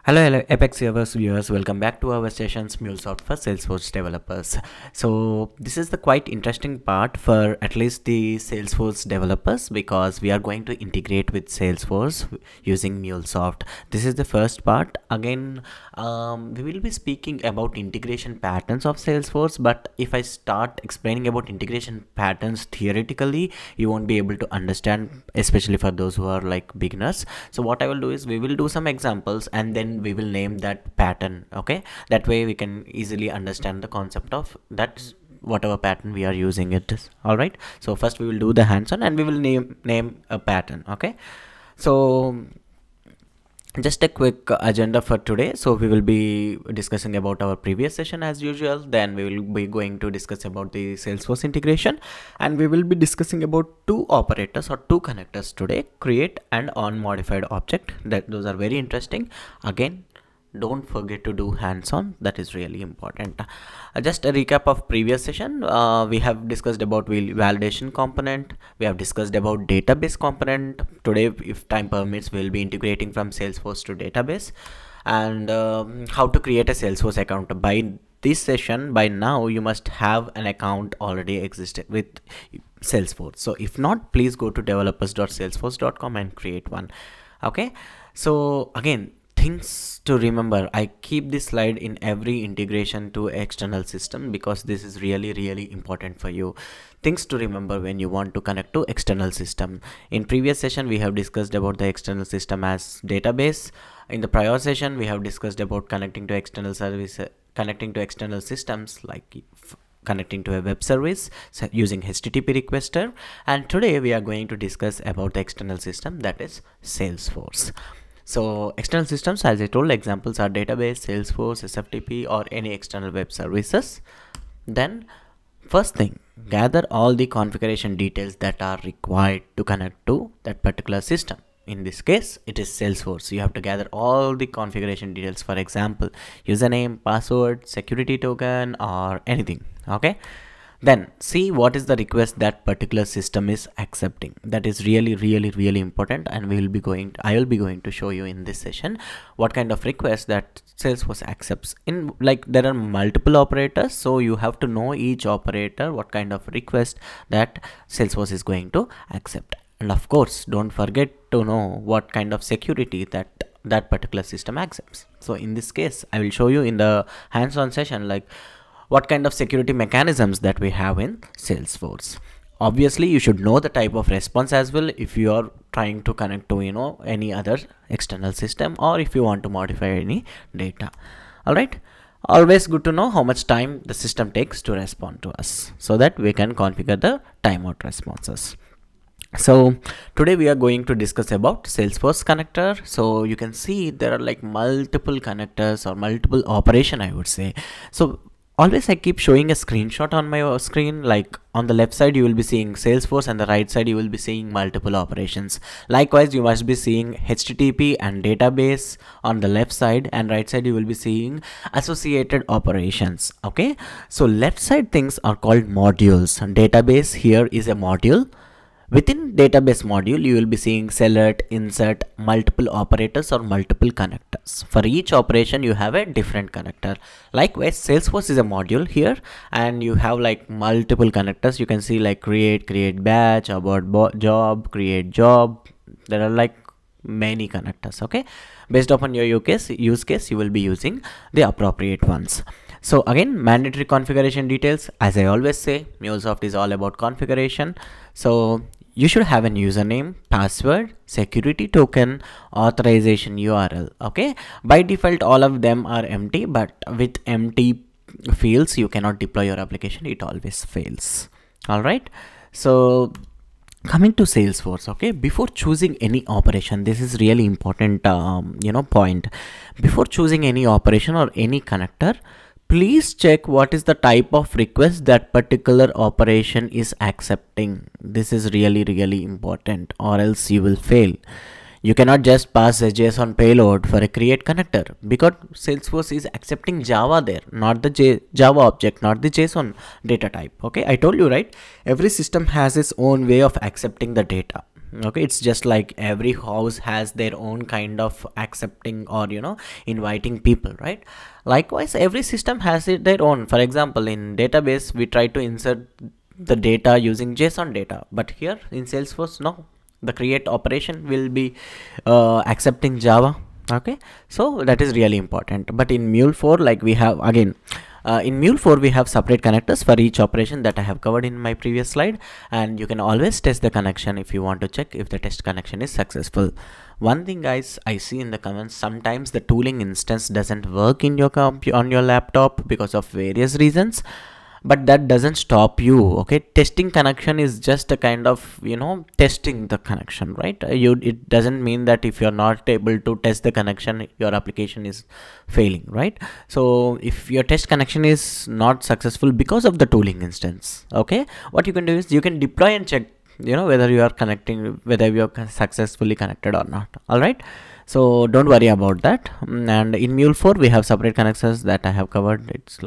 Hello, Apex viewers. Welcome back to our sessions MuleSoft for Salesforce developers. So this is the quite interesting part for at least the Salesforce developers because we are going to integrate with Salesforce using MuleSoft. This is the first part. Again, we will be speaking about integration patterns of Salesforce. But if I start explaining about integration patterns theoretically, you won't be able to understand, especially for those who are like beginners. So what I will do is we will do some examples and then we will name that pattern. Okay, that way we can easily understand the concept of that whatever pattern we are using it is. All right, so first we will do the hands-on and we will name a pattern. Okay, so just a quick agenda for today. So we will be discussing about our previous session as usual, then we will be going to discuss about the Salesforce integration, and we will be discussing about two operators or two connectors today: create and onModified object. Those are very interesting. Again, don't forget to do hands-on, that is really important. Just a recap of previous session. We have discussed about validation component, we have discussed about database component. Today, if time permits, we'll be integrating from Salesforce to database, and how to create a Salesforce account. By this session, by now you must have an account already existed with Salesforce. So if not, please go to developers.salesforce.com and create one. Okay, so again, things to remember. I keep this slide in every integration to external system because this is really important for you. Things to remember when you want to connect to external system. In previous session we have discussed about the external system as database. In the prior session we have discussed about connecting to external service, connecting to external systems like connecting to a web service using HTTP requester, and today we are going to discuss about the external system, that is Salesforce. So external systems, as I told, examples are database, Salesforce, SFTP, or any external web services. Then first thing, gather all the configuration details that are required to connect to that particular system. In this case, it is Salesforce. You have to gather all the configuration details, for example, username, password, security token, or anything. Okay. Then see what is the request that particular system is accepting. That is really important, and I will be going to show you in this session what kind of requests that Salesforce accepts. In like there are multiple operators, so you have to know each operator what kind of request that Salesforce is going to accept. And of course, don't forget to know what kind of security that particular system accepts. So in this case, I will show you in the hands-on session like what kind of security mechanisms that we have in Salesforce. Obviously, you should know the type of response as well if you are trying to connect to any other external system, or if you want to modify any data. All right. Always good to know how much time the system takes to respond to us so that we can configure the timeout responses. So today we are going to discuss about Salesforce connector. So you can see there are like multiple connectors or multiple operation, I would say. So always I keep showing a screenshot on my screen. Like on the left side you will be seeing Salesforce, and the right side you will be seeing multiple operations. Likewise, you must be seeing HTTP and database on the left side, and right side you will be seeing associated operations. Okay, so left side things are called modules. Database here is a module. Within database module, you will be seeing select, insert, multiple operators or multiple connectors. For each operation, you have a different connector. Likewise, Salesforce is a module here, and you have like multiple connectors. You can see like create batch, about job, create job. There are like many connectors. Okay, based upon your use case, you will be using the appropriate ones. So again, mandatory configuration details. As I always say, MuleSoft is all about configuration. So you should have a username, password, security token, authorization URL. Okay, by default all of them are empty, but with empty fields you cannot deploy your application, it always fails. All right, so coming to Salesforce. Okay, before choosing any operation, this is really important point. Before choosing any operation or any connector, please check what is the type of request that particular operation is accepting. This is really important, or else you will fail. You cannot just pass a JSON payload for a create connector because Salesforce is accepting Java there, not the Java object, not the JSON data type. Okay, I told you, right? Every system has its own way of accepting the data. Okay, it's just like every house has their own kind of accepting or inviting people, right? Likewise, every system has their own. For example, in database we try to insert the data using JSON data, but here in Salesforce, no, the create operation will be accepting Java. Okay, so that is really important. But in Mule 4, like we have again, in Mule 4 we have separate connectors for each operation that I have covered in my previous slide, and you can always test the connection if you want to check if the test connection is successful. One thing, guys, I see in the comments, sometimes the tooling instance doesn't work in your on your laptop because of various reasons, but that doesn't stop you. Okay, testing connection is just a kind of testing the connection, right? It doesn't mean that if you're not able to test the connection, your application is failing, right? So if your test connection is not successful because of the tooling instance, okay, what you can do is you can deploy and check whether you are connecting, whether you are successfully connected or not. All right, so don't worry about that. And in Mule 4 we have separate connectors that I have covered. It's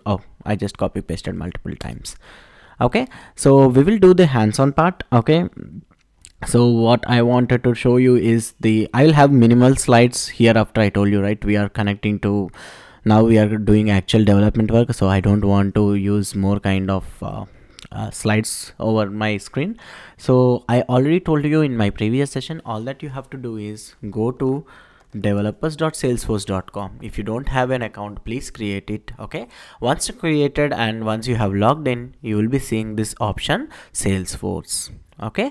I just copy pasted multiple times. Okay, so we will do the hands-on part. Okay, so what I wanted to show you is I will have minimal slides here. After I told you, right, we are connecting to, now we are doing actual development work, so I don't want to use more kind of slides over my screen. So I already told you in my previous session, all that you have to do is go to developers.salesforce.com. if you don't have an account, please create it. Okay, once you created and once you have logged in, you will be seeing this option, Salesforce. Okay,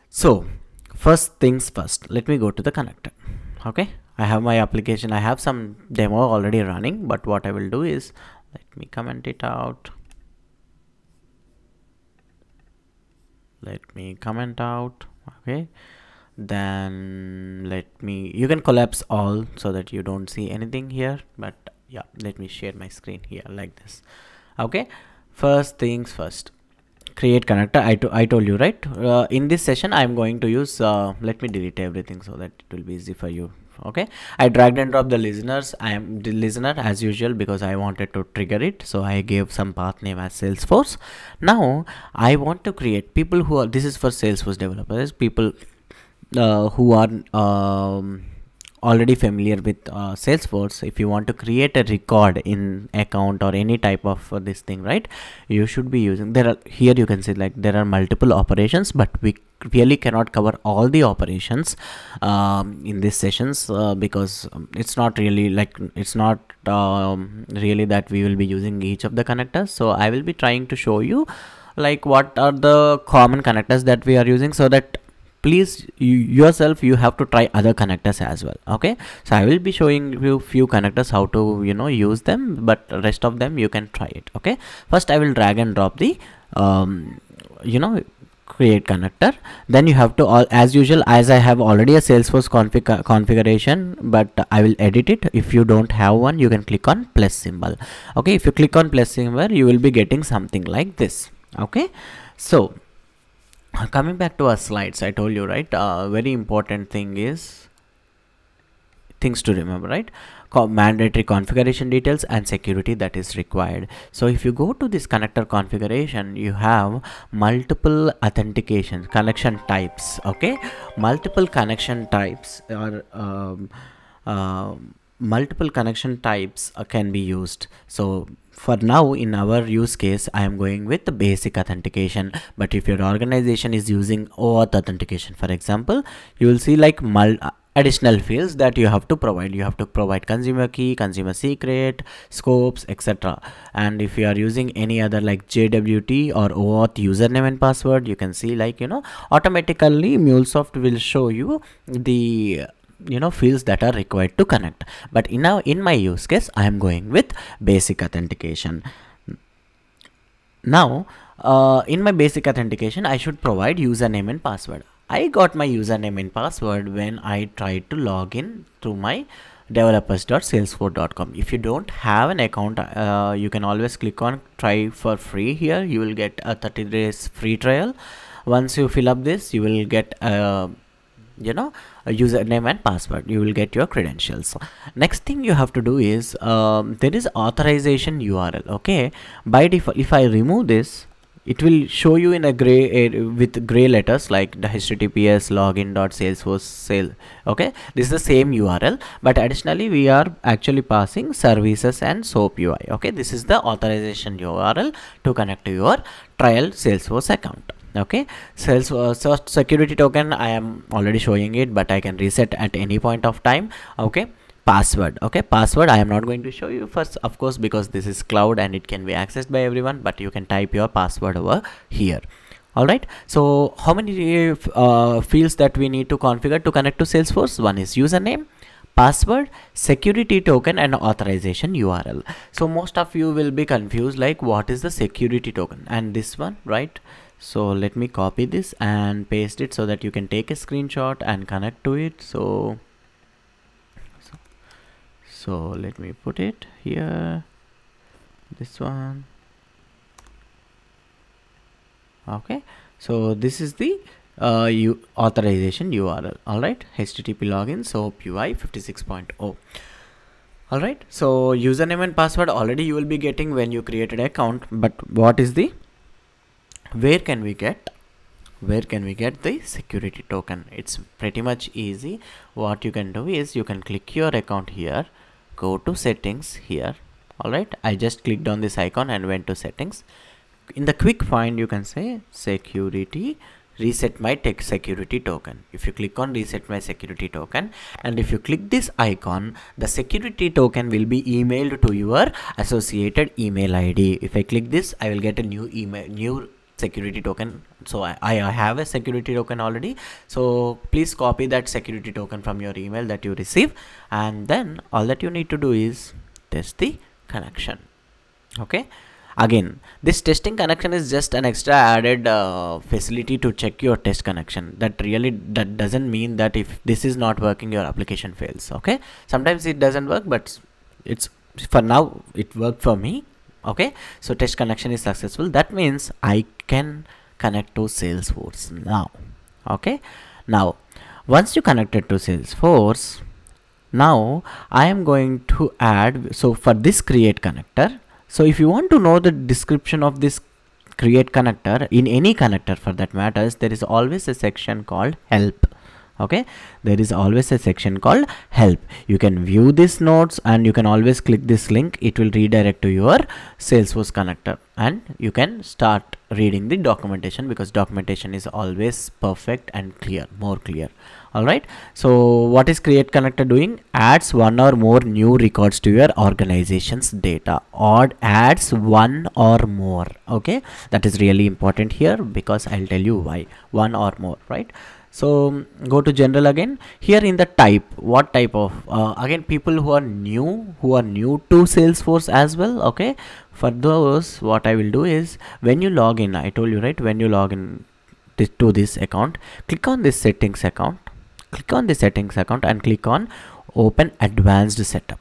so first things first, let me go to the connector. Okay, I have my application, I have some demo already running, but what I will do is, let me comment it out. Okay, then you can collapse all so that you don't see anything here, but yeah, let me share my screen here like this. Okay, first things first, create connector. I told you, right, in this session I'm going to use let me delete everything so that it will be easy for you. Okay, I dragged and dropped the listeners. I am the listener as usual because I wanted to trigger it, so I gave some path name as Salesforce. Now I want to create people who are, this is for Salesforce developers, people who are already familiar with Salesforce. If you want to create a record in account or any type of this thing, right, you should be using, here you can see like there are multiple operations, but we really cannot cover all the operations in these sessions because it's not really really that we will be using each of the connectors. So I will be trying to show you like what are the common connectors that we are using, so that please yourself you have to try other connectors as well. Okay, so I will be showing you few connectors how to use them, but rest of them you can try it. Okay, first I will drag and drop the create connector. Then you have to, as usual, as I have already a Salesforce configuration, but I will edit it. If you don't have one, you can click on plus symbol. Okay, if you click on plus symbol, you will be getting something like this. Okay, so coming back to our slides, I told you, right, very important thing is things to remember, right? Mandatory configuration details and security that is required. So if you go to this connector configuration, you have multiple authentication connection types. Okay, multiple connection types or multiple connection types can be used. So for now, in our use case, I am going with the basic authentication, but if your organization is using OAuth authentication, for example, you will see like additional fields that you have to provide. You have to provide consumer key, consumer secret, scopes, etc. And if you are using any other like JWT or OAuth username and password, you can see like automatically MuleSoft will show you the fields that are required to connect. But in my use case, I am going with basic authentication. Now in my basic authentication, I should provide username and password. I got my username and password when I tried to log in to my developers.salesforce.com. if you don't have an account, you can always click on try for free. Here you will get a 30 days free trial. Once you fill up this, you will get a username and password. You will get your credentials. Next thing you have to do is there is authorization URL. Okay, by default, if I remove this, it will show you in a gray with gray letters like the https login.salesforce sale. Okay, this is the same URL, but additionally we are actually passing services and SOAP UI. Okay, this is the authorization URL to connect to your trial Salesforce account. Okay, Salesforce security token, I am already showing it, but I can reset at any point of time. Okay, password. Okay, password I am not going to show you first, of course, because this is cloud and it can be accessed by everyone, but you can type your password over here. All right, so how many fields that we need to configure to connect to Salesforce? One is username, password, security token, and authorization URL. So most of you will be confused like what is the security token and this one, right? So let me copy this and paste it so that you can take a screenshot and connect to it. So let me put it here, this one. Okay, so this is the authorization URL. All right, http login SOAP UI 56.0. all right, so username and password already you will be getting when you created an account, but what is the where can we get the security token? It's pretty much easy. What you can do is you can click your account here, go to settings here. All right, I just clicked on this icon and went to settings. In the quick find you can say security, reset my security token. If you click on reset my security token and if you click this icon, the security token will be emailed to your associated email ID. If I click this, I will get a new security token. So I have a security token already, so please copy that security token from your email that you receive, and then all that you need to do is test the connection. Okay, again, this testing connection is just an extra added facility to check your test connection. That doesn't mean that if this is not working your application fails. Okay, sometimes it doesn't work, but it's for now it worked for me. Okay, so test connection is successful. That means I can connect to Salesforce now. Okay, now once you connected to Salesforce, now I am going to add, so for this create connector, so if you want to know the description of this create connector in any connector for that matters, there is always a section called help. Okay, there is always a section called help. You can view these notes and you can always click this link. It will redirect to your Salesforce connector and you can start reading the documentation, because documentation is always perfect and clear, more clear. All right, so what is create connector doing? Adds one or more new records to your organization's data, or adds one or more. Okay, that is really important here, because I'll tell you why. One or more, right? So go to general again. Here in the type, what type of again, people who are new to Salesforce as well. Okay, for those, what I will do is, when you log in, I told you, right, when you log in to this account, click on this settings account, and click on open advanced setup.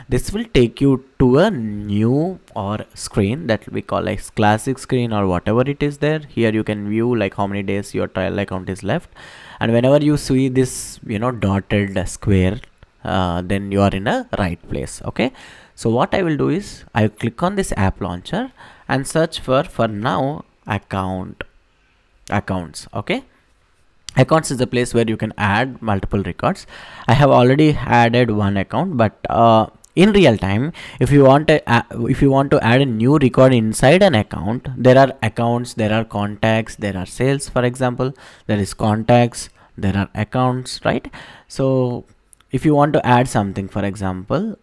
This will take you to a new or screen that we call like classic screen or whatever it is there. Here you can view like how many days your trial account is left, and whenever you see this dotted square, then you are in a right place. Okay, so what I will do is I will click on this app launcher and search for now accounts. Okay, accounts is the place where you can add multiple records. I have already added one account, but in real time, if you want to add a new record inside an account, there are accounts, there are contacts, there are sales. For example, there is contacts, there are accounts, right? So if you want to add something, for example,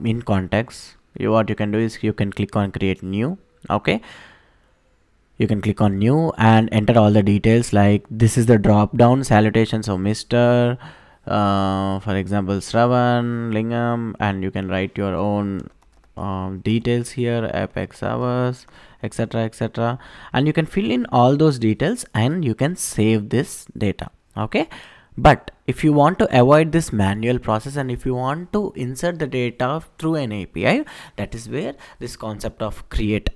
in contacts, what you can do is you can click on create new. Okay, you can click on new and enter all the details, like this is the drop down salutation, so Mr. For example, Shravan, Lingam, and you can write your own details here, apex hours, etc., and you can fill in all those details and you can save this data. Okay, but if you want to avoid this manual process and if you want to insert the data through an API, that is where this concept of create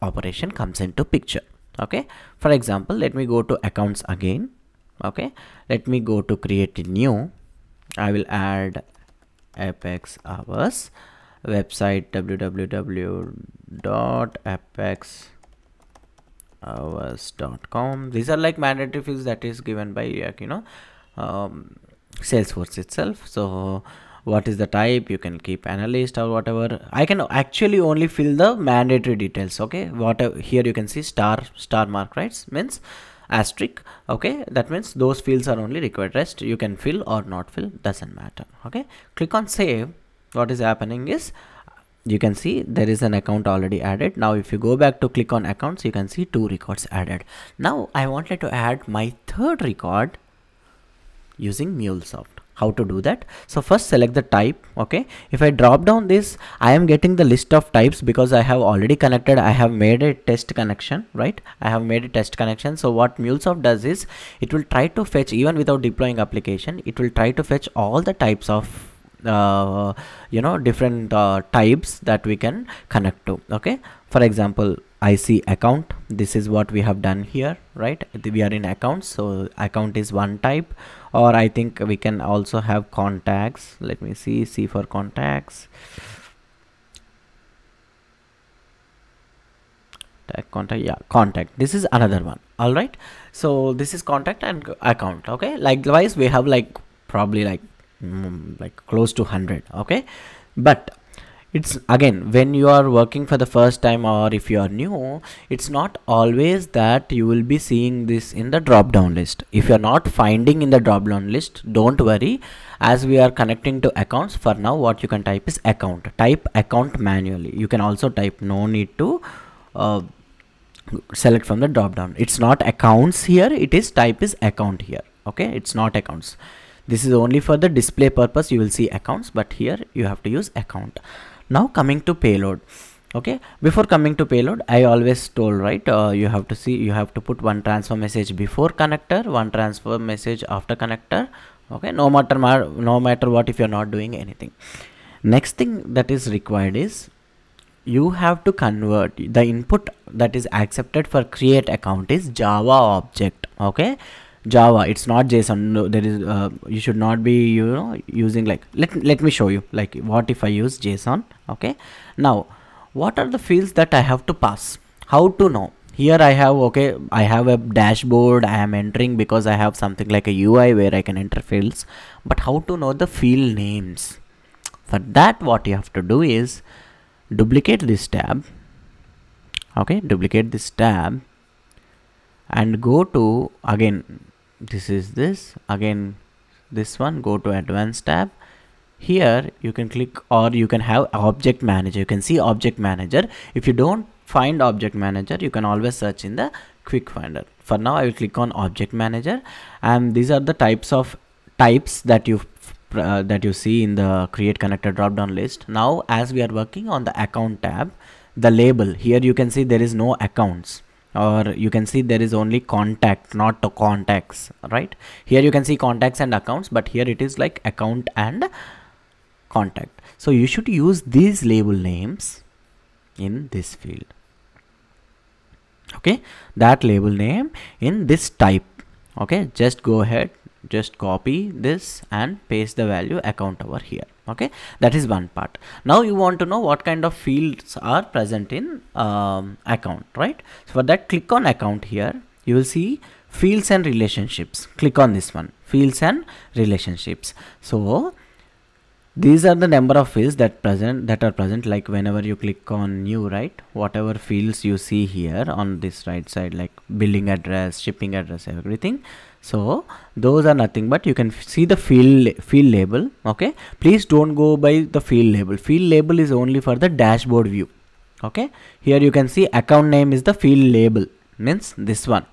operation comes into picture. Okay, for example, let me go to accounts again. Okay, let me go to create a new. I will add apex hours, website www.apex hours.com. These are like mandatory fields that is given by Salesforce itself. So what is the type? You can keep analyst or whatever. I can actually only fill the mandatory details. Okay, whatever here you can see star mark, right? Means asterisk. Okay, that means those fields are only required. Rest you can fill or not fill, doesn't matter. Okay, click on save. What is happening is you can see there is an account already added. Now if you go back to click on accounts, you can see 2 records added. Now I wanted to add my third record using MuleSoft. How to do that? So first select the type. Okay, if I drop down this, I am getting the list of types because I have already connected. I have made a test connection, right? I have made a test connection. So what MuleSoft does is it will try to fetch, even without deploying application, it will try to fetch all the types of different types that we can connect to. Okay, for example, I see account. This is what we have done here, right? We are in accounts, so account is one type. Or I think we can also have contacts. Let me see for contacts. Contact, yeah, contact. This is another one. All right, so this is contact and account. Okay, likewise we have like probably like close to 100. Okay, but it's again, when you are working for the first time or if you are new, it's not always that you will be seeing this in the drop down list. If you are not finding in the drop down list, don't worry, as we are connecting to accounts. For now what you can type is account. Type account manually. You can also type, no need to select from the drop down. It's not accounts here, it is type is account here. Okay, it's not accounts. This is only for the display purpose. You will see accounts, but here you have to use account. Now coming to payload. Okay, before coming to payload, I always told, right, you have to put one transfer message before connector, one transfer message after connector. Okay, no matter what, if you're not doing anything. Next thing that is required is you have to convert the input that is accepted for create account is Java object. Okay, Java, it's not JSON. No, there is you should not be using like, let me show you like what if I use JSON. Okay, now what are the fields that I have to pass? How to know? Here I have, okay, I have a dashboard I am entering because I have something like a UI where I can enter fields, but how to know the field names? For that what you have to do is duplicate this tab. Okay, duplicate this tab and go to, again, this is this, again this one, go to advanced tab. Here you can click, or you can have object manager. You can see object manager. If you don't find object manager, you can always search in the quick finder. For now I will click on object manager, and these are the types that you see in the create connector drop down list. Now as we are working on the account tab, the label here you can see there is no accounts, or you can see there is only contact, not the contacts, right? Here you can see contacts and accounts, but here it is like account and contact. So you should use these label names in this field. Okay, that label name in this type. Okay, just go ahead, just copy this and paste the value account over here. Okay, that is one part. Now you want to know what kind of fields are present in account, right? So for that, click on account. Here you will see fields and relationships. Click on this one, fields and relationships. So these are the number of fields that are present, like whenever you click on new, right, whatever fields you see here on this right side, like billing address, shipping address, everything. So those are nothing but you can see the field label. Okay, please don't go by the field label. Field label is only for the dashboard view. Okay, here you can see account name is the field label, means this one.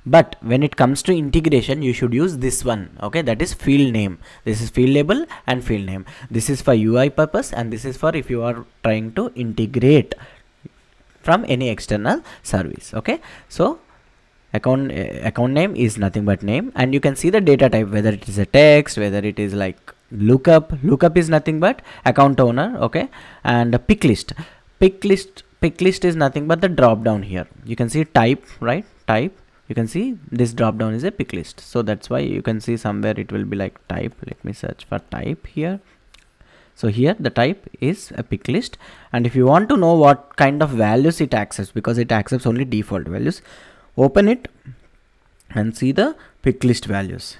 But when it comes to integration, you should use this one. Okay, that is field name. This is field label and field name. This is for UI purpose, and this is for if you are trying to integrate from any external service. Okay, so account name is nothing but name, and you can see the data type, whether it is a text, whether it is like lookup is nothing but account owner. Okay, and a pick list is nothing but the drop down. Here you can see type, right? Type, you can see this drop down is a pick list, so that's why you can see somewhere it will be like type. Let me search for type here. So here the type is a pick list, and if you want to know what kind of values it accepts, because it accepts only default values, Open it and see the pick list values.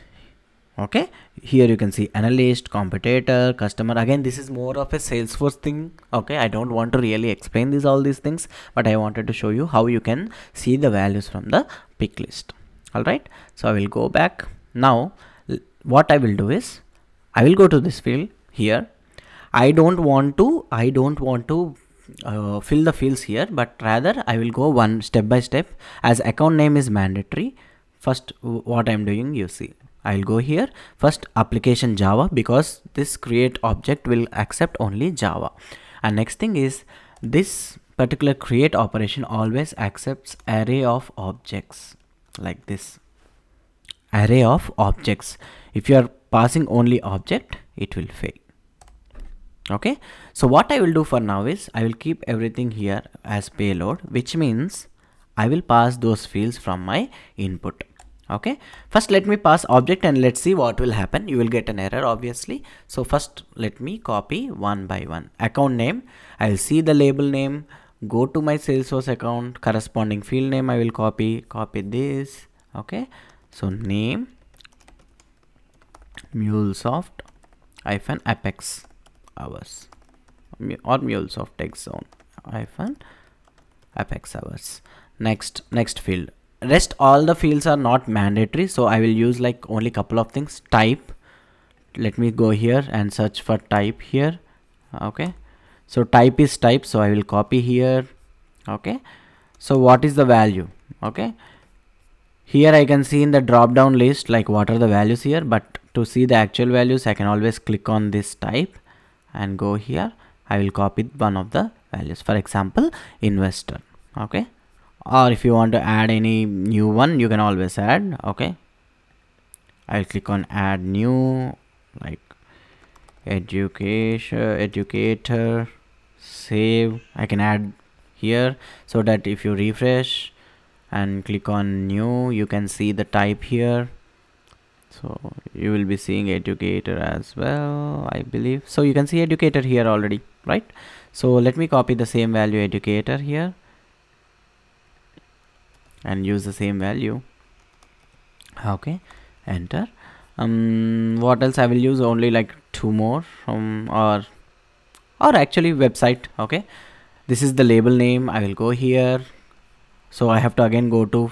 Okay, here you can see analyst, competitor, customer. Again, this is more of a Salesforce thing. Okay, I don't want to really explain all these things, but I wanted to show you how you can see the values from the pick list. All right, so I will go back. Now what I will do is I will go to this field here. I don't want to fill the fields here, but rather I will go one step by step. As account name is mandatory, first what I'm doing, you see, I'll go here first application Java, because this create object will accept only Java. And next thing is this particular create operation always accepts array of objects, like this array of objects. If you are passing only object, it will fail. Okay, so what I will do for now is I will keep everything here as payload, which means I will pass those fields from my input. Okay, first let me pass object and let's see what will happen. You will get an error obviously. So first let me copy one by one. Account name, I will see the label name, go to my Salesforce account, corresponding field name I will copy this. Okay, so name MuleSoft-Apex hours or MuleSoft-TechZone -Apex hours. Next field. Rest all the fields are not mandatory, so I will use like only couple of things. Type, let me go here and search for type here. Okay, so type is type, so I will copy here. Okay, so what is the value? Okay, here I can see in the drop down list like what are the values here, but to see the actual values I can always click on this type and go here. I will copy one of the values, for example investor. Okay, or if you want to add any new one, you can always add. Okay, I'll click on add new, like educator, save. I can add here, so that if you refresh and click on new, you can see the type here. So you will be seeing educator as well, I believe. So you can see educator here already, right? So let me copy the same value educator here and use the same value. Okay, enter. What else I will use? Only like two more from or actually website. Okay, this is the label name. I will go here, so I have to again go to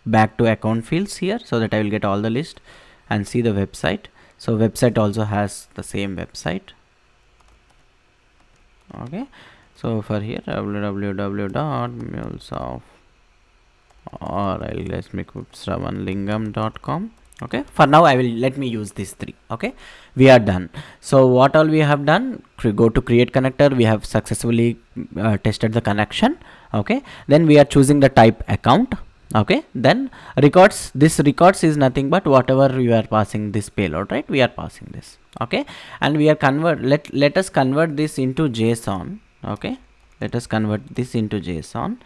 back to account fields here, so that I will get all the list and see the website. So website also has the same website. Okay, so for here www.mulesoft, or let me put shravanlingam.com. Okay, for now I will let me use these three. Okay, we are done. So what all we have done, go to create connector. We have successfully tested the connection. Okay, then we are choosing the type account. Okay, then records, this records is nothing but whatever you are passing this payload, right? We are passing this. Okay, and we are let us convert this into JSON. Okay, let us convert this into JSON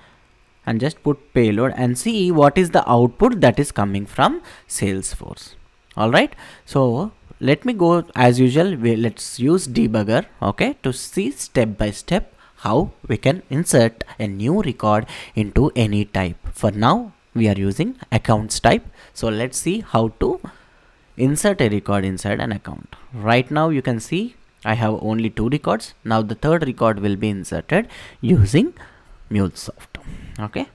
and just put payload and see what is the output that is coming from Salesforce. All right, so let me go as usual. Let's use debugger, okay, to see step by step how we can insert a new record into any type. For now we are using accounts type, so let's see how to insert a record inside an account. Right now you can see I have only 2 records. Now the third record will be inserted using MuleSoft. Okay,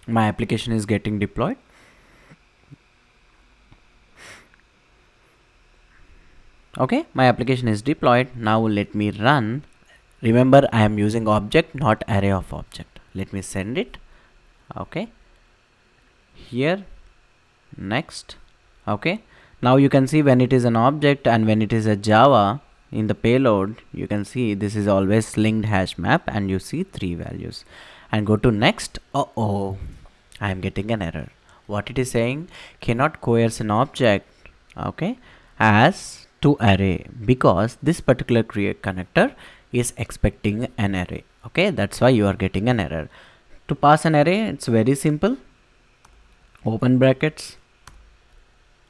my application is getting deployed. Okay, my application is deployed. Now let me run. Remember, I am using object, not array of object. Let me send it. Okay, here, next. Okay, now you can see when it is an object and when it is a Java in the payload, you can see this is always linked hash map, and you see 3 values. And go to next. I am getting an error. What it is saying, cannot coerce an object okay, as to array, because this particular create connector is expecting an array. Okay, that's why you are getting an error. To pass an array, it's very simple. Open brackets,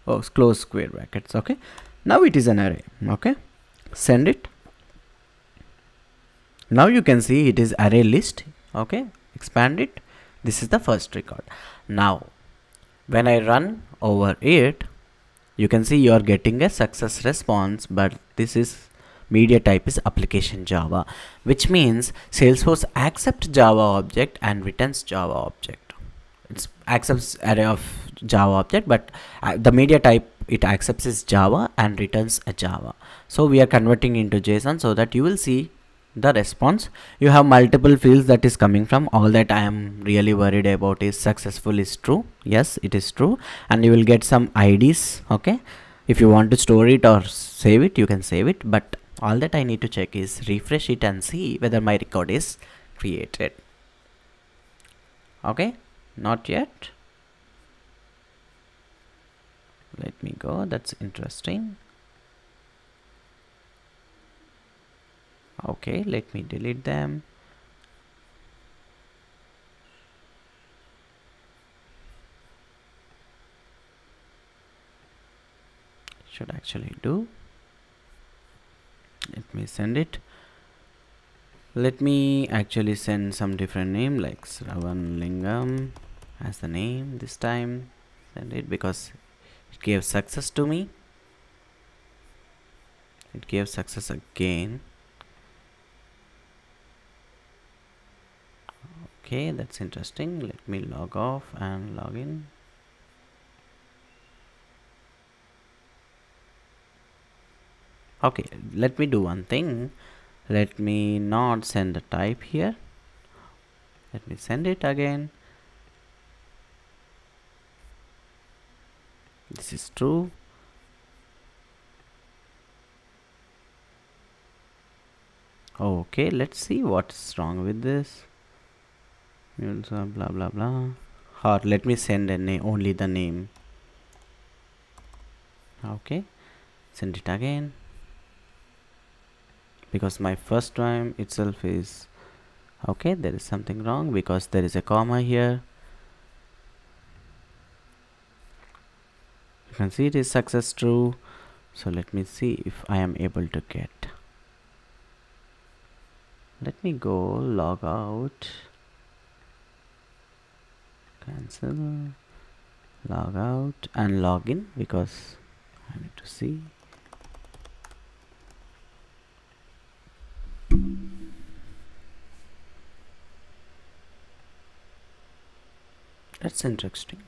close square brackets. Okay, now it is an array. Okay, send it. Now you can see it is array list. Okay, expand it. This is the first record. Now when I run over it, you can see you are getting a success response, but this is media type is application Java, which means Salesforce accepts Java object and returns Java object. It accepts array of Java object, but the media type it accepts is Java and returns a Java. So we are converting into JSON so that you will see the response. You have multiple fields that is coming from. All that I am really worried about is successful is true. Yes, it is true, and you will get some IDs. Okay, if you want to store it or save it, you can save it, but all that I need to check is refresh it and see whether my record is created. Okay, not yet. Let me go. That's interesting. Okay, let me delete them. Should actually do. Let me send it. Let me actually send some different name like Sravan Lingam as the name this time. Send it because it gave success to me. It gave success again. Okay, that's interesting. Let me log off and log in. Okay, let me do one thing. Let me not send the type here. Let me send it again. This is true. Okay, let's see what's wrong with this. MuleSoft blah blah blah. Or let me send a name, only the name. Okay, send it again. Because my first time itself is okay, there is something wrong because there is a comma here. You can see it is success true. So let me see if I am able to get. Let me go log out, cancel, log out and log in because I need to see. That's interesting.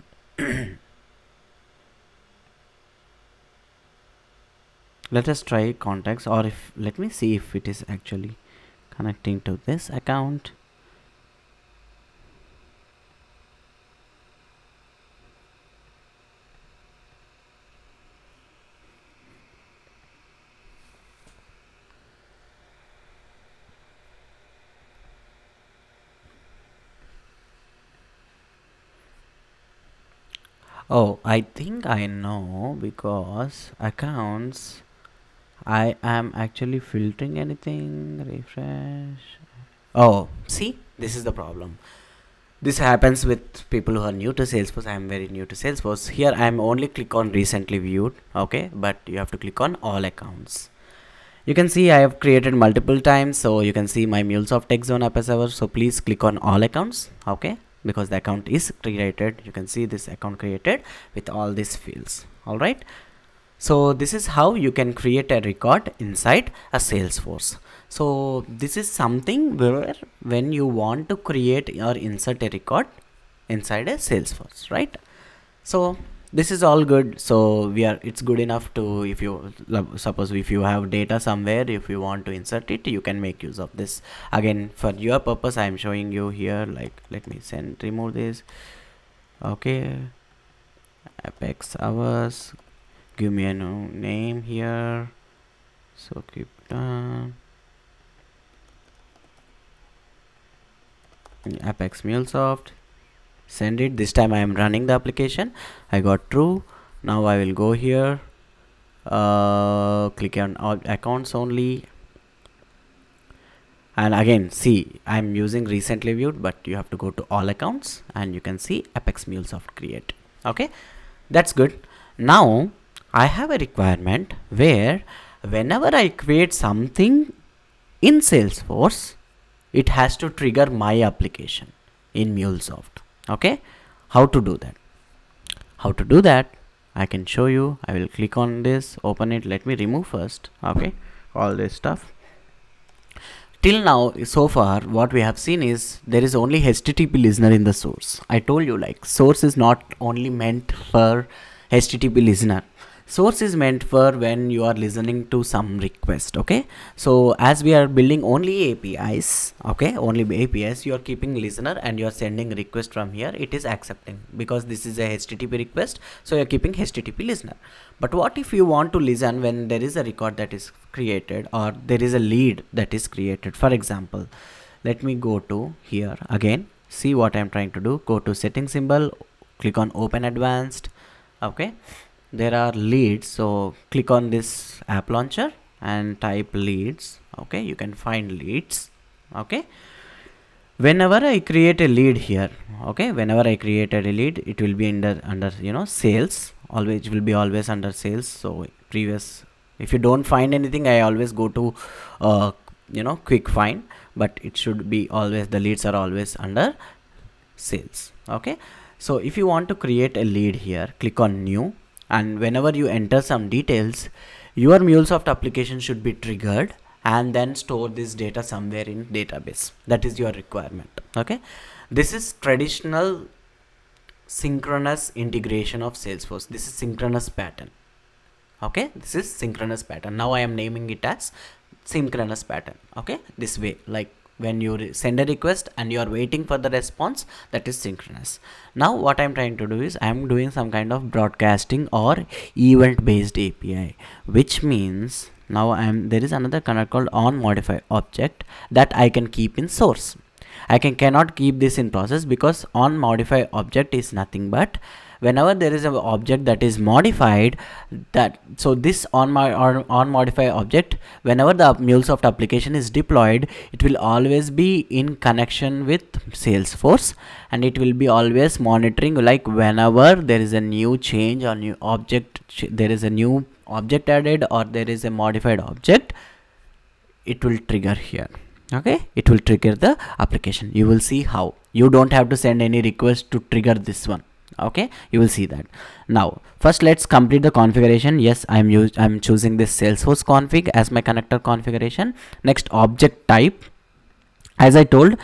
Let us try contacts, or if let me see if it is actually connecting to this account. Oh, I think I know, because accounts I am actually filtering anything. Refresh. Oh, see, this is the problem. This happens with people who are new to Salesforce. I am very new to Salesforce. Here I am only click on recently viewed. Okay, but you have to click on all accounts. You can see I have created multiple times, so you can see my MuleSoft-TechZone app server. So please click on all accounts. Okay, because the account is created. You can see this account created with all these fields. All right. So this is how you can create a record inside a Salesforce. So this is something where when you want to create or insert a record inside a Salesforce, right? So this is all good. So it's good enough to, if you suppose if you have data somewhere, if you want to insert it, you can make use of this. Again, for your purpose, I am showing you here, like, let me remove this. Okay, Apex hours, give me a new name here. So keep done. Apex MuleSoft, send it. This time I am running the application. I got true. Now I will go here click on all accounts only, and again see I'm using recently viewed, but you have to go to all accounts and you can see Apex MuleSoft create. Okay, that's good. Now I have a requirement where whenever I create something in Salesforce, it has to trigger my application in MuleSoft. Okay, how to do that? How to do that? I can show you. I will click on this, open it. Let me remove first. Okay, all this stuff. Till now, so far, what we have seen is there is only HTTP listener in the source. I told you, like, source is not only meant for HTTP listener. Source is meant for when you are listening to some request. Okay, so as we are building only APIs, okay, only APIs, you are keeping listener and you are sending request from here. It is accepting because this is a HTTP request, so you are keeping HTTP listener. But what if you want to listen when there is a record that is created or there is a lead that is created? For example, let me go to here again, see what I'm trying to do. Go to setting symbol, click on open advanced. Okay, there are leads, so click on this app launcher and type leads. Okay, you can find leads. Okay, whenever I create a lead here, okay, whenever I created a lead, it will be under you know, sales. Always, it will be always under sales. So previous, if you don't find anything, I always go to you know, quick find, but it should be always, the leads are always under sales. Okay, so if you want to create a lead here, click on new, and whenever you enter some details, your MuleSoft application should be triggered and then store this data somewhere in database. That is your requirement. Okay, this is traditional synchronous integration of Salesforce. This is synchronous pattern. Okay, this is synchronous pattern. Now I am naming it as synchronous pattern. Okay, this way, like when you send a request and you are waiting for the response, that is synchronous. Now what I'm trying to do is I'm doing some kind of broadcasting or event based API, which means now there is another connect called on modify object that I can keep in source. I cannot keep this in process because on modify object is nothing but whenever there is an object that is modified, that so this on modify object, whenever the MuleSoft application is deployed, it will always be in connection with Salesforce and it will be always monitoring, like whenever there is a new change or new object, there is a new object added or there is a modified object, it will trigger here. Okay, it will trigger the application. You will see how you don't have to send any request to trigger this one. Okay, you will see that. Now first let's complete the configuration. Yes, I'm choosing this Salesforce config as my connector configuration. Next, object type. As I told,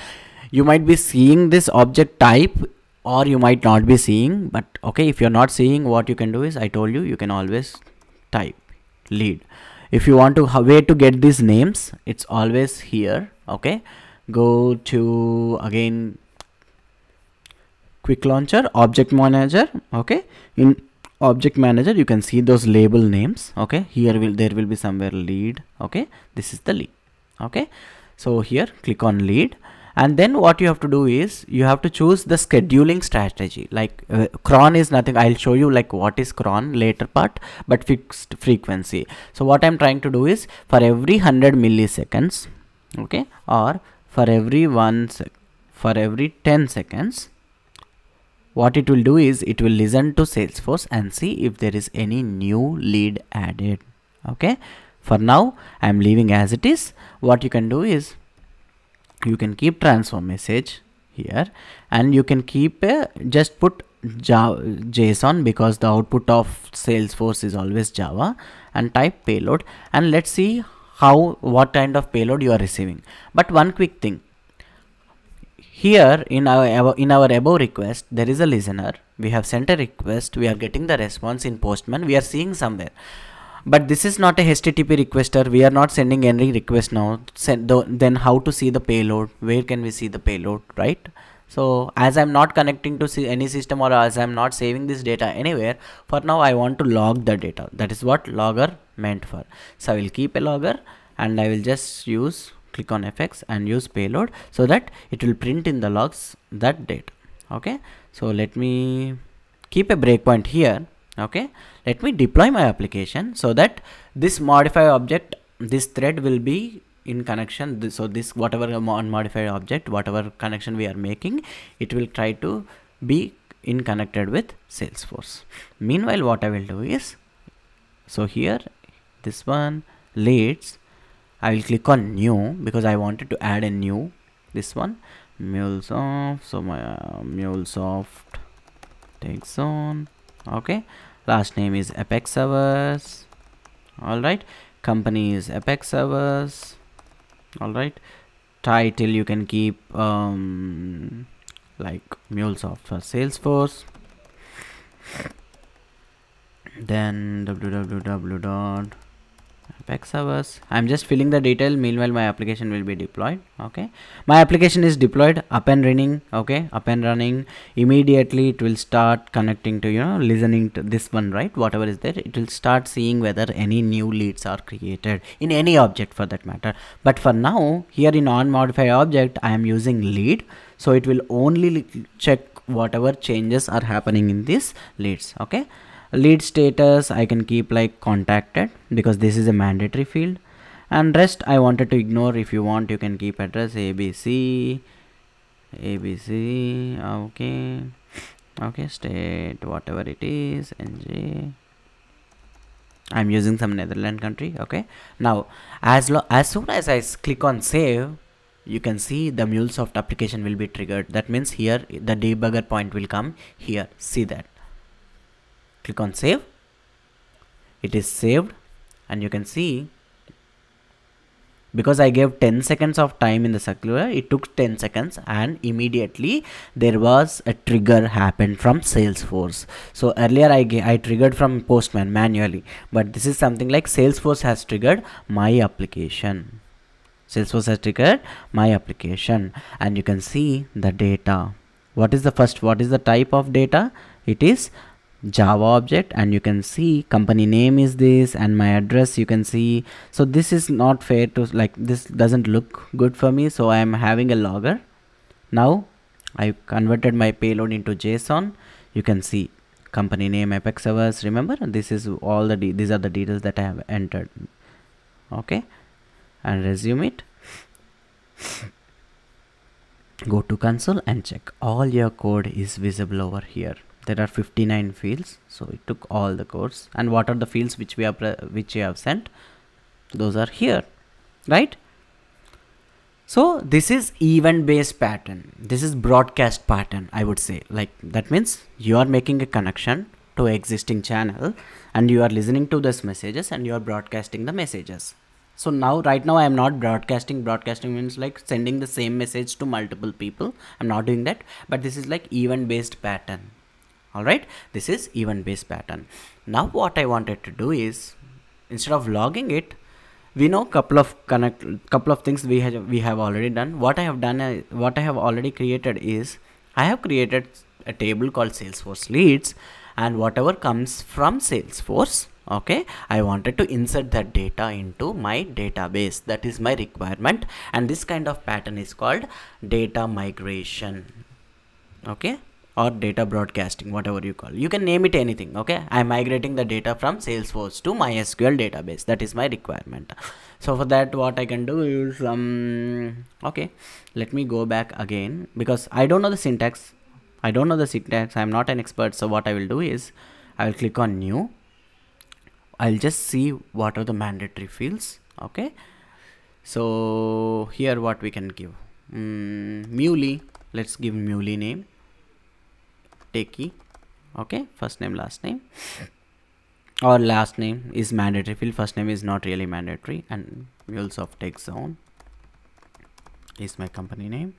you might be seeing this object type or you might not be seeing, but okay, if you're not seeing, what you can do is, I told you, you can always type lead. If you want to way to get these names, it's always here. Okay, go to again quick launcher, object manager. Okay, in object manager you can see those label names. Okay, here there will be somewhere lead. Okay, this is the lead. Okay, so here click on lead, and then what you have to do is you have to choose the scheduling strategy. Like cron is nothing, I'll show you like what is cron later part, but fixed frequency. So what I'm trying to do is for every 100 milliseconds, okay, or for every 10 seconds, what it will do is it will listen to Salesforce and see if there is any new lead added. Okay, for now I'm leaving as it is. What you can do is you can keep transform message here, and you can keep just put JSON because the output of Salesforce is always Java, and type payload, and let's see what kind of payload you are receiving. But one quick thing, here in our above request, there is a listener. We have sent a request, we are getting the response in Postman, we are seeing somewhere, but this is not a HTTP requester. We are not sending any request now. Then how to see the payload? Where can we see the payload, right? So as I'm not connecting to any system, or as I'm not saving this data anywhere, for now I want to log the data. That is what logger meant for. So I will keep a logger and I will just click on FX and use payload, so that it will print in the logs that data. Okay, so let me keep a breakpoint here. Okay, let me deploy my application so that this modify object, this thread will be in connection. So this whatever unmodified object, whatever connection we are making, it will try to be in connected with Salesforce. Meanwhile, what I will do is, so here this one leads, I will click on new because I wanted to add a new, this one MuleSoft. So my MuleSoft-TechZone. Okay, last name is Apex Servers. All right, company is Apex Servers. All right, title you can keep like MuleSoft for Salesforce. Then www.apex servers. I'm just filling the detail. Meanwhile, my application will be deployed. Okay, my application is deployed, up and running. Okay, up and running. Immediately it will start connecting to, listening to this one, right? Whatever is there, it will start seeing whether any new leads are created in any object for that matter. But for now, here in onModify object, I am using lead, so it will only check whatever changes are happening in these leads. Okay, lead status I can keep like contacted because this is a mandatory field, and rest I wanted to ignore. If you want, you can keep address abc. Okay, state whatever it is, NJ. I'm using some Netherlands country. Okay, now as soon as I click on save, you can see the MuleSoft application will be triggered. That means here the debugger point will come here. See that. Click on save. It is saved, and you can see, because I gave 10 seconds of time in the circular, it took 10 seconds and immediately there was a trigger happened from Salesforce. So earlier I triggered from Postman manually, but this is something like Salesforce has triggered my application. Salesforce has triggered my application, and you can see the data. What is the type of data? It is Java object, and you can see company name is this, and my address you can see. So this is not fair to, like, this doesn't look good for me, so I am having a logger. Now I converted my payload into JSON. You can see company name Apex Servers. Remember, this is all these are the details that I have entered. Okay, and resume it. Go to console and check all your code is visible over here. There are 59 fields, so it took all the codes. And what are the fields which we have sent? Those are here, right? So this is event based pattern. This is broadcast pattern, I would say. Like, that means you are making a connection to existing channel, and you are listening to those messages, and you are broadcasting the messages. So now, right now I am not broadcasting. Broadcasting means like sending the same message to multiple people. I'm not doing that, but this is like event based pattern. All right, this is event based pattern. Now what I wanted to do is, instead of logging it, we know couple of things we have already done. What I have already created is, I have created a table called Salesforce leads, and whatever comes from Salesforce, okay, I wanted to insert that data into my database. That is my requirement, and this kind of pattern is called data migration. Okay, or data broadcasting, whatever you call. You can name it anything. Okay, I'm migrating the data from Salesforce to MySQL database. That is my requirement. So for that, what I can do is okay, let me go back again, because I don't know the syntax. I'm not an expert. So what I will do is, I will click on new. I'll just see what are the mandatory fields. Okay, so here what we can give, Muley. Let's give Muley name. Techie. Okay, first name, last name, or last name is mandatory field, first name is not really mandatory, and MuleSoft-TechZone is my company name,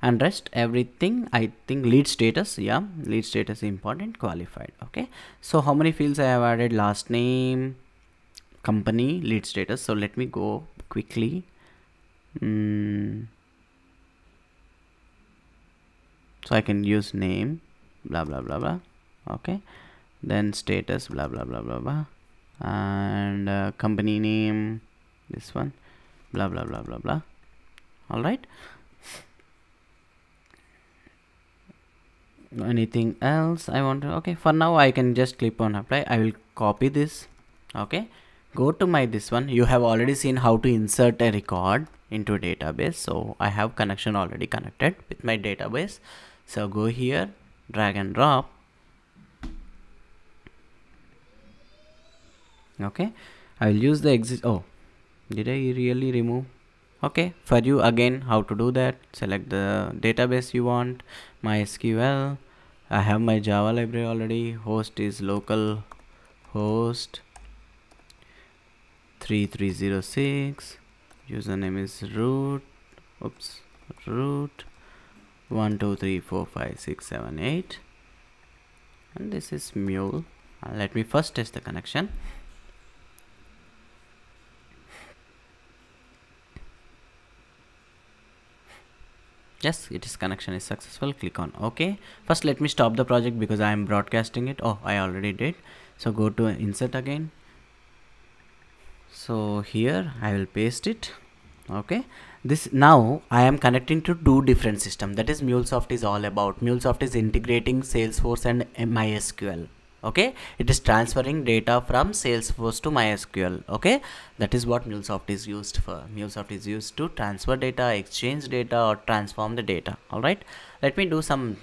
and rest everything, I think lead status, yeah, lead status is important, qualified. Okay, so how many fields I have added? Last name, company, lead status. So let me go quickly. So I can use name, blah blah blah blah. Okay, then status, blah blah blah blah blah, and company name, this one, blah blah blah blah blah. All right, Anything else I want to, okay, for now I can just click on apply. I will copy this. Okay, go to my this one. You have already seen how to insert a record into a database, so I have connection already connected with my database. So go here, drag and drop. Okay, I will use the exist. Oh, did I really remove? Okay, for you again, how to do that? Select the database you want. MySQL. I have my Java library already. Host is local host 3306. Username is root. Oops, root 1234567 and this is mule. Let me first test the connection. Yes, its connection is successful. Click on OK. First let me stop the project because I am broadcasting it. Oh, I already did. So go to insert again. So here I will paste it. Okay, this now I am connecting to two different systems. That is MuleSoft is all about. MuleSoft is integrating Salesforce and MySQL. Okay, it is transferring data from Salesforce to MySQL. Okay, that is what MuleSoft is used for. MuleSoft is used to transfer data, exchange data, or transform the data. All right, let me do some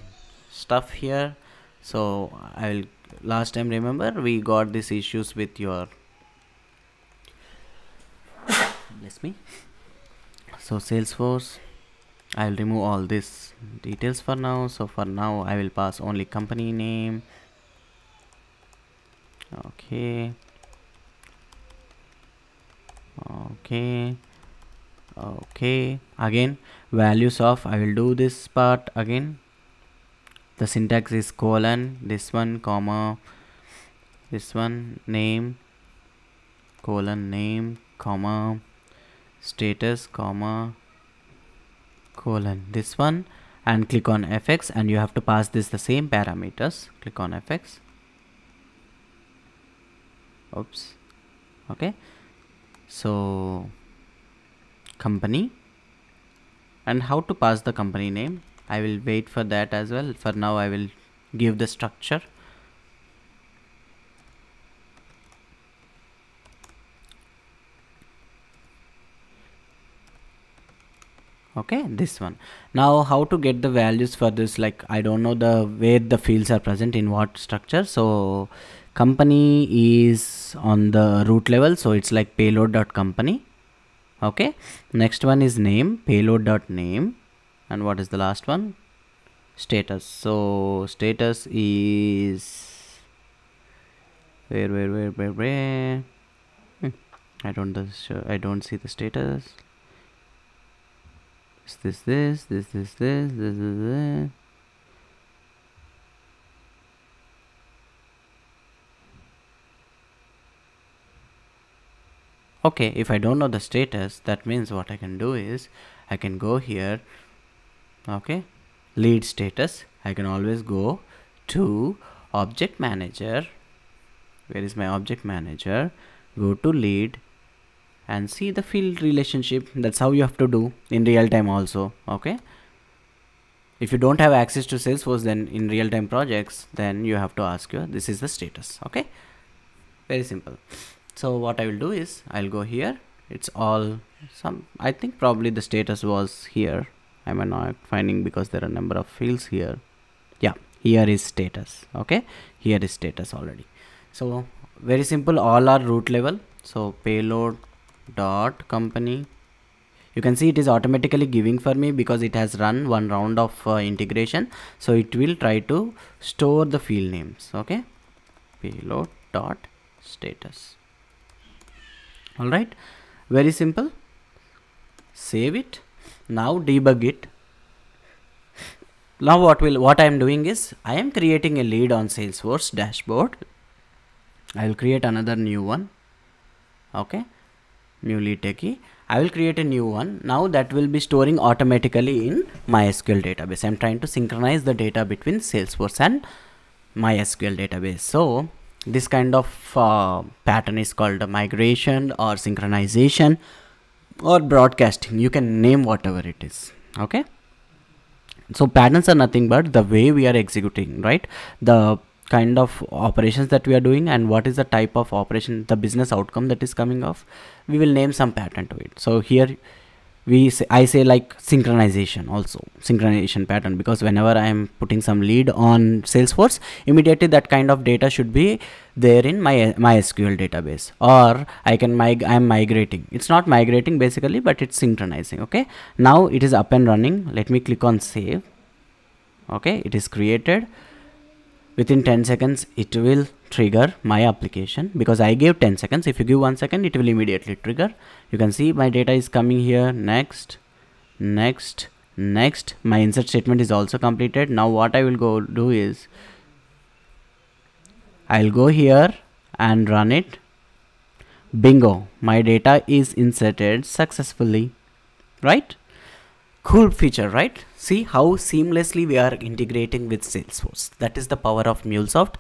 stuff here. So I will, last time remember we got these issues with your, bless me. So Salesforce, I will remove all these details for now. So for now I will pass only company name. Okay, okay, okay. Again values of, I will do this part again. The syntax is colon, this one comma, this one name, colon name, comma, status, comma, colon, this one, and click on fx, and you have to pass this the same parameters. Click on fx. Oops. Okay, so company, and how to pass the company name, I will wait for that as well. For now I will give the structure. Okay, this one. Now how to get the values for this, like I don't know the where the fields are present in what structure. So company is on the root level, so it's like payload.company. Okay, next one is name, payload.name, and what is the last one? Status. So status is where I don't see the status. This is this. Okay, if I don't know the status, that means what I can do is I can go here. Okay, lead status. I can always go to object manager. Where is my object manager? Go to lead and see the field relationship. That's how you have to do in real time also. Okay, if you don't have access to Salesforce, then in real time projects, then you have to ask you, this is the status. Okay, very simple. So what I will do is I'll go here. It's all some, I think probably the status was here. I'm not finding because there are a number of fields here. Yeah, here is status. Okay, here is status already. So very simple, all are root level. So payload dot company, you can see it is automatically giving for me because it has run one round of integration. So it will try to store the field names. Okay, payload dot status. All right, very simple. Save it. Now debug it. Now what I am doing is I am creating a lead on Salesforce dashboard. I will create another new one. Okay, new lead techie. I will create a new one. Now that will be storing automatically in MySQL database. I'm trying to synchronize the data between Salesforce and MySQL database. So this kind of pattern is called migration or synchronization or broadcasting. You can name whatever it is. Okay, So patterns are nothing but the way we are executing, right? The kind of operations that we are doing and what is the type of operation, the business outcome that is coming off. We will name some pattern to it. So here I say like synchronization, also synchronization pattern, because whenever I am putting some lead on Salesforce, immediately that kind of data should be there in my MySQL database, or I'm migrating. It's not migrating basically, but it's synchronizing. Okay, now it is up and running. Let me click on save. Okay, it is created. Within 10 seconds it will trigger my application, because I gave 10 seconds. If you give 1 second, it will immediately trigger. You can see my data is coming here. Next, next, next. My insert statement is also completed. Now what I will go do is I'll go here and run it. Bingo, my data is inserted successfully, right? Cool feature, right? See how seamlessly we are integrating with Salesforce. That is the power of MuleSoft.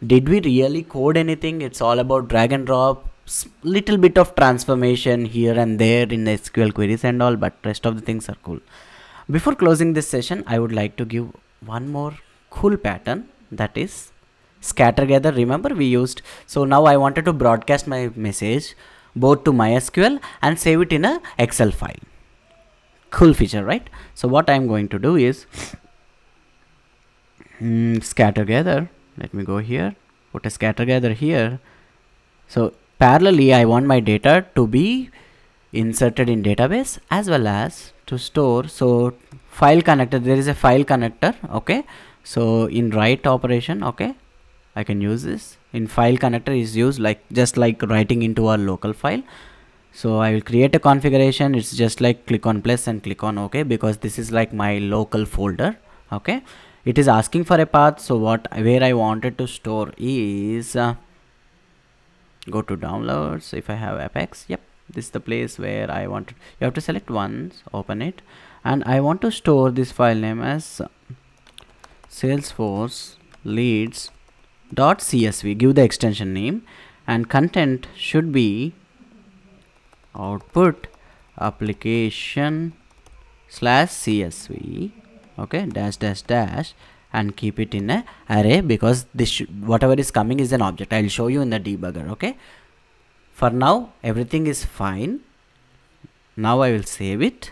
Did we really code anything? It's all about drag and drop, little bit of transformation here and there in SQL queries and all, but rest of the things are cool. Before closing this session, I would like to give one more cool pattern, that is scatter gather. Remember we used, so now I wanted to broadcast my message both to MySQL and save it in a Excel file. Cool feature, right? So what I'm going to do is scatter gather. Let me go here, put a scatter gather here. So parallelly I want my data to be inserted in database as well as to store. So file connector, there is a file connector. Okay, so in write operation, okay, I can use this. In file connector is used like just like writing into our local file. So I will create a configuration. It's just like click on plus and click on OK, because this is like my local folder. Okay, it is asking for a path. So where I wanted to store is go to downloads. If I have Apex, yep, this is the place where I want. You have to select once, open it, and I want to store this file name as Salesforce leads.csv. Give the extension name, and content should be output application /csv, okay, dash dash dash, and keep it in a array, because this whatever is coming is an object. I'll show you in the debugger. Okay, for now everything is fine. Now I will save it,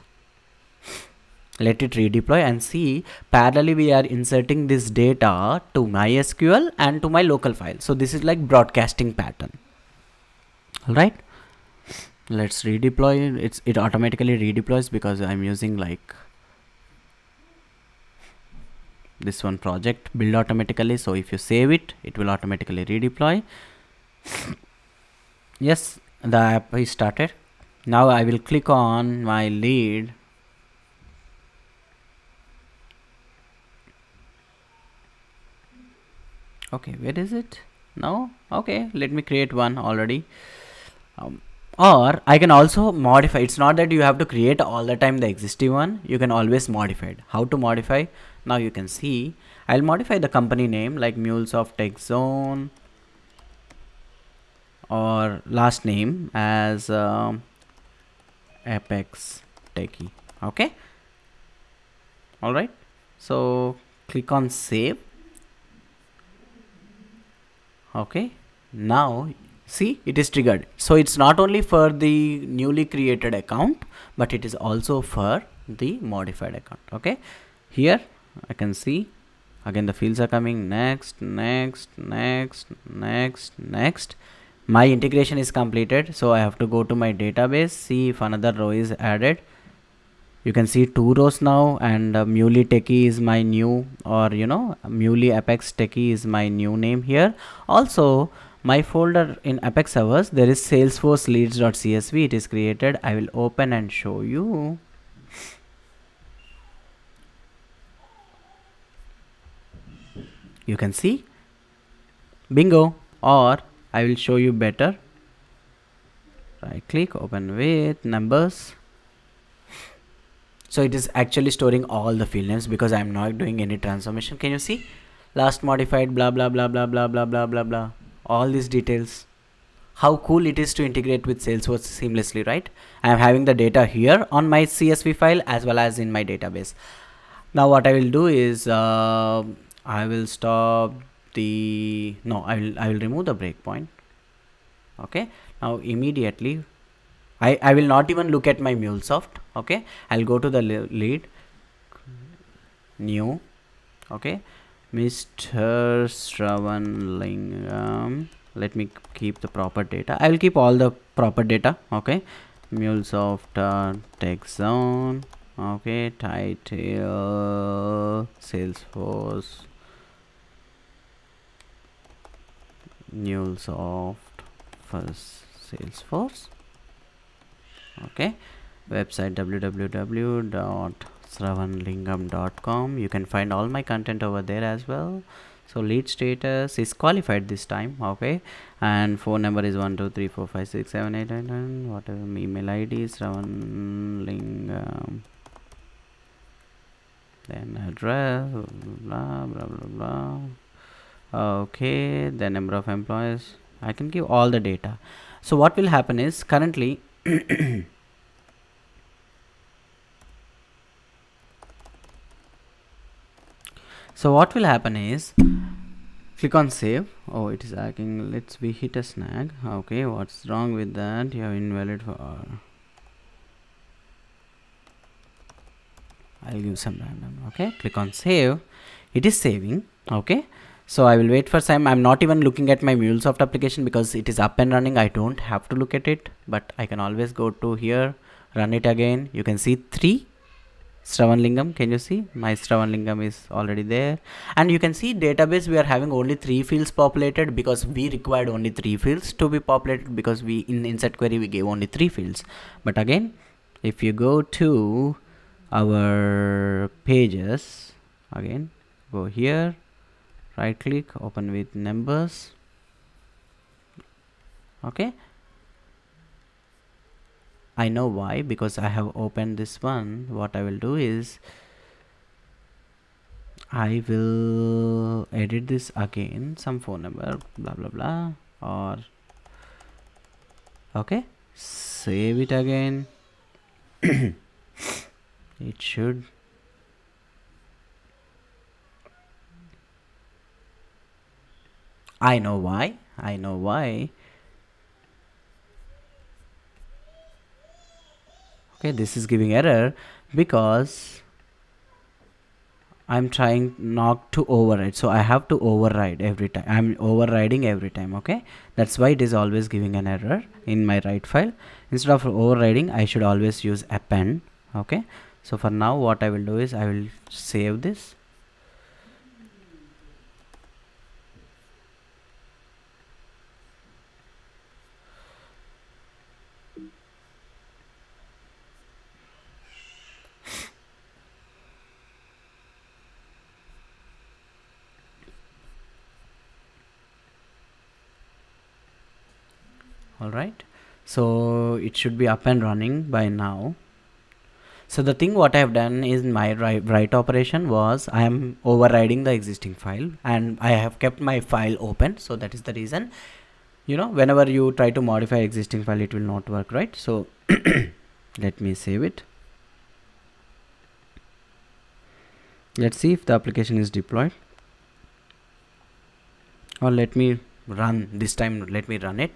let it redeploy, and see parallelly we are inserting this data to MySQL and to my local file. So this is like broadcasting pattern. All right, let's redeploy it. It automatically redeploys because I'm using like this one project build automatically. So if you save it, it will automatically redeploy. Yes, the app is started. Now I will click on my lead. Okay, where is it now? Okay, let me create one already. Or I can also modify. It's not that you have to create all the time the existing one. You can always modify it. How to modify? Now you can see I'll modify the company name like MuleSoft-TechZone, or last name as Apex Techie. Okay, all right, so click on save. Okay, now see it is triggered. So it's not only for the newly created account, but it is also for the modified account. Okay, here I can see again the fields are coming. Next, next, next, next, next. My integration is completed, so I have to go to my database, see if another row is added. You can see 2 rows now, and Muley Techie is my new, or Muley Apex Techie is my new name here. Also my folder in Apex servers, there is Salesforce leads.csv. It is created. I will open and show you. You can see, bingo. Or I will show you better. Right click, open with numbers. So it is actually storing all the field names because I am not doing any transformation. Can you see? Last modified, blah blah blah blah blah blah blah blah blah. All these details. How cool it is to integrate with Salesforce seamlessly, right? I am having the data here on my CSV file as well as in my database. Now what I will do is I will stop the I will remove the breakpoint. Okay, now immediately I will not even look at my MuleSoft. Okay, I'll go to the lead, new, okay, Mr. Shravanlingam. Let me keep the proper data. I will keep all the proper data. Okay, MuleSoft-TechZone. Okay, title, Salesforce, MuleSoft first Salesforce. Okay, website www.shravanlingam.com. you can find all my content over there as well. So lead status is qualified this time. Okay, and phone number is 123456789. whatever. Email ID is Shravanlingam, then address, blah blah blah blah. Okay, the number of employees, I can give all the data. So what will happen is currently so what will happen is click on save. Oh, it is lagging. Let's be hit a snag. Okay, what's wrong with that? You have invalid for I'll give some random. Okay, click on save. It is saving. Okay, so I will wait for some. I'm not even looking at my MuleSoft application because it is up and running. I don't have to look at it, but I can always go to here, run it again. You can see 3 Shravanlingam. Can you see my Shravanlingam is already there? And you can see database, we are having only 3 fields populated because we required only 3 fields to be populated, because we in insert query we gave only 3 fields. But again, if you go to our pages, again go here, right click, open with numbers. Okay, I know why, because I have opened this one. What I will do is I will edit this again, some phone number, blah blah blah, or okay, save it again. It should, I know why. Okay, this is giving error because I'm trying not to override, so I have to override every time. I'm overriding every time. Okay, that's why it is always giving an error in my write file. Instead of overriding, I should always use append. Okay, so for now what I will do is I will save this. Alright, so it should be up and running by now. So the thing what I have done is my write operation was I am overriding the existing file, and I have kept my file open. So that is the reason, you know, whenever you try to modify existing file, it will not work, right? So let me save it. Let's see if the application is deployed, or let me run this time. Let me run it.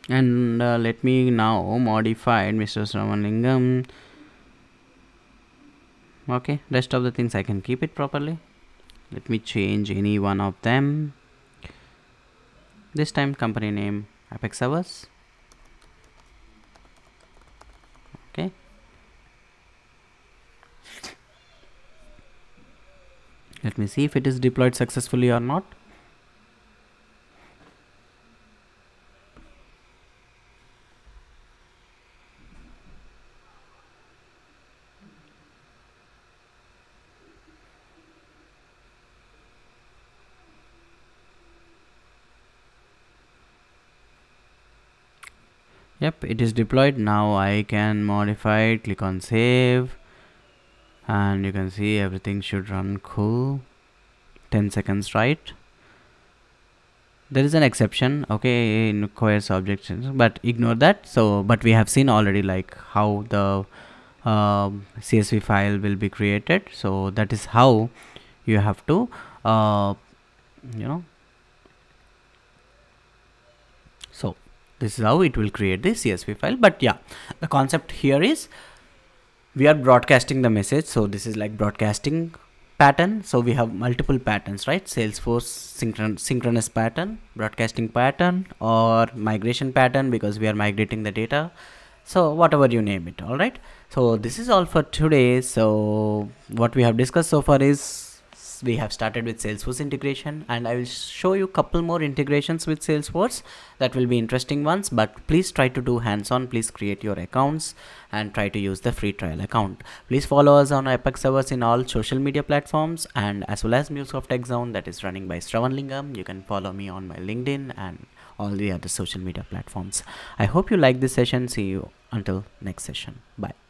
And let me now modify Mr. Shravanlingam. Okay, rest of the things I can keep it properly. Let me change any one of them. This time company name Apex Servers. Okay, let me see if it is deployed successfully or not. Yep, it is deployed. Now I can modify it, click on save, and you can see everything should run cool. 10 seconds, right? there is an exception, okay, in queries object, but ignore that. So but we have seen already like how the CSV file will be created. So that is how you have to so this is how it will create the CSV file. But yeah, the concept here is we are broadcasting the message. So this is like broadcasting pattern. So we have multiple patterns, right? Salesforce synchronous pattern, broadcasting pattern, or migration pattern, because we are migrating the data. So whatever you name it. All right, so this is all for today. So what we have discussed so far is we have started with Salesforce integration, and I will show you couple more integrations with Salesforce that will be interesting ones. But please try to do hands-on. Please create your accounts and try to use the free trial account. Please follow us on Apex servers in all social media platforms, and as well as MuleSoft-TechZone that is running by Shravan. You can follow me on my LinkedIn and all the other social media platforms. I hope you like this session. See you until next session. Bye.